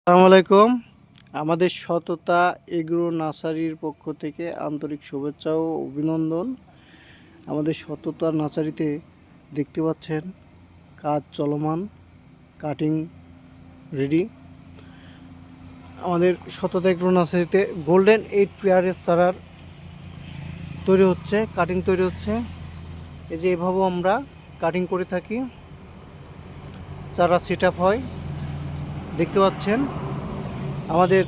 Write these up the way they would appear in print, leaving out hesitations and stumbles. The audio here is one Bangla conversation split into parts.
আসসালামু আলাইকুম। আমাদের সততা এগ্রো নার্সারির পক্ষ থেকে আন্তরিক শুভেচ্ছা ও অভিনন্দন। আমাদের সততা নার্সারিতে দেখতে পাচ্ছেন কাজ চলমান, কাটিং রেডি। আমাদের সততা এগ্রো নার্সারিতে গোল্ডেন 8 পেয়ারের চারার তৈরি হচ্ছে, কাটিং তৈরি হচ্ছে। এই যে এভাবেও আমরা কাটিং করে থাকি, চারা সেট আপ হয়। দেখতে পাচ্ছেন আমাদের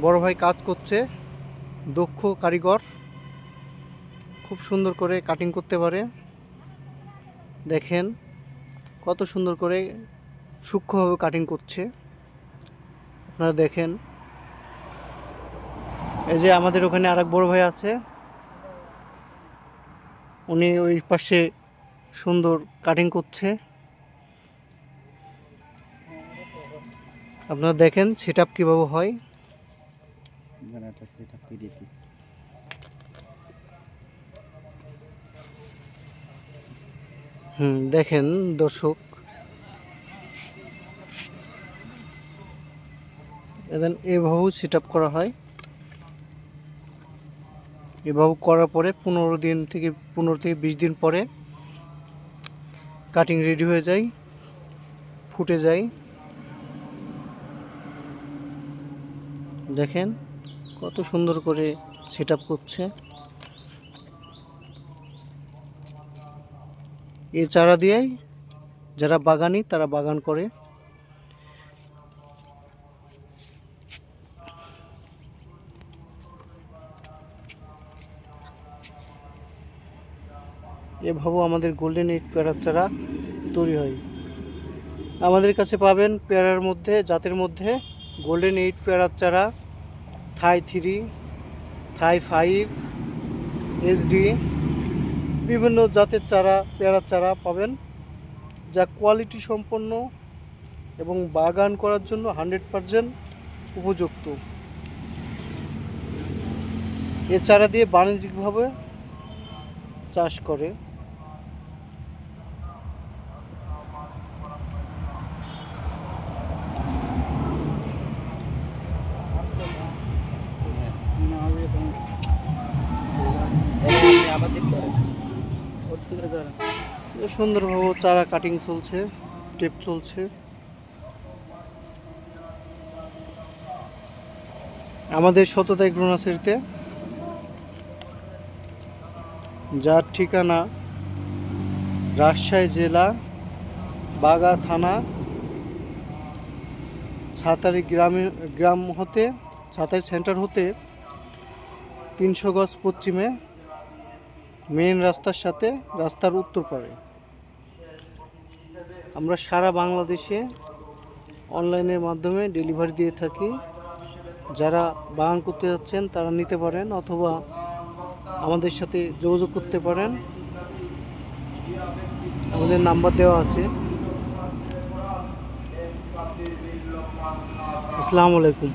বড় ভাই কাজ করছে, দক্ষ কারিগর, খুব সুন্দর করে কাটিং করতে পারে। দেখেন কত সুন্দর করে সূক্ষ্মভাবে কাটিং করছে, আপনারা দেখেন। এই যে আমাদের ওখানে আরেক বড় ভাই আছে, উনি ওই পাশে সুন্দর কাটিং করছে। আপনারা দেখেন সেট আপ কীভাবে হয়। দেখেন দর্শক, এভাবেও সেট আপ করা হয়। এভাবে করার পরে 15 থেকে 20 দিন পরে কাটিং রেডি হয়ে যায়, ফুটে যায়। দেখেন কত সুন্দর করে সেট আপ করছে। এই চারা দিয়েই যারা বাগানি তারা বাগান করে। এভাবেও আমাদের গোল্ডেন 8 পেয়ারার চারা তৈরি হয়। আমাদের কাছে পাবেন পেয়ারার মধ্যে, জাতের মধ্যে গোল্ডেন 8 পেয়ারার চারা, থাই 3, থাই 5, SD, বিভিন্ন জাতের চারা, পেয়ারার চারা পাবেন, যা কোয়ালিটি সম্পন্ন এবং বাগান করার জন্য 100% উপযুক্ত। এ চারা দিয়ে বাণিজ্যিকভাবে চাষ করে। সুন্দরভাবে চারা কাটিং চলছে, টেপ চলছে। আমাদের সততা এগ্রো নার্সারিতে, যার ঠিকানা রাজশাহী জেলা বাগা থানা, ছাতারি গ্রাম হতে, ছাতারি সেন্টার হতে 300 গজ পশ্চিমে, মেন রাস্তার সাথে রাস্তার উত্তর পারে। আমরা সারা বাংলাদেশে অনলাইনের মাধ্যমে ডেলিভারি দিয়ে থাকি। যারা বাগান করতে যাচ্ছেন তারা নিতে পারেন, অথবা আমাদের সাথে যোগাযোগ করতে পারেন। আমাদের নাম্বার দেওয়া আছে। আসসালামু আলাইকুম।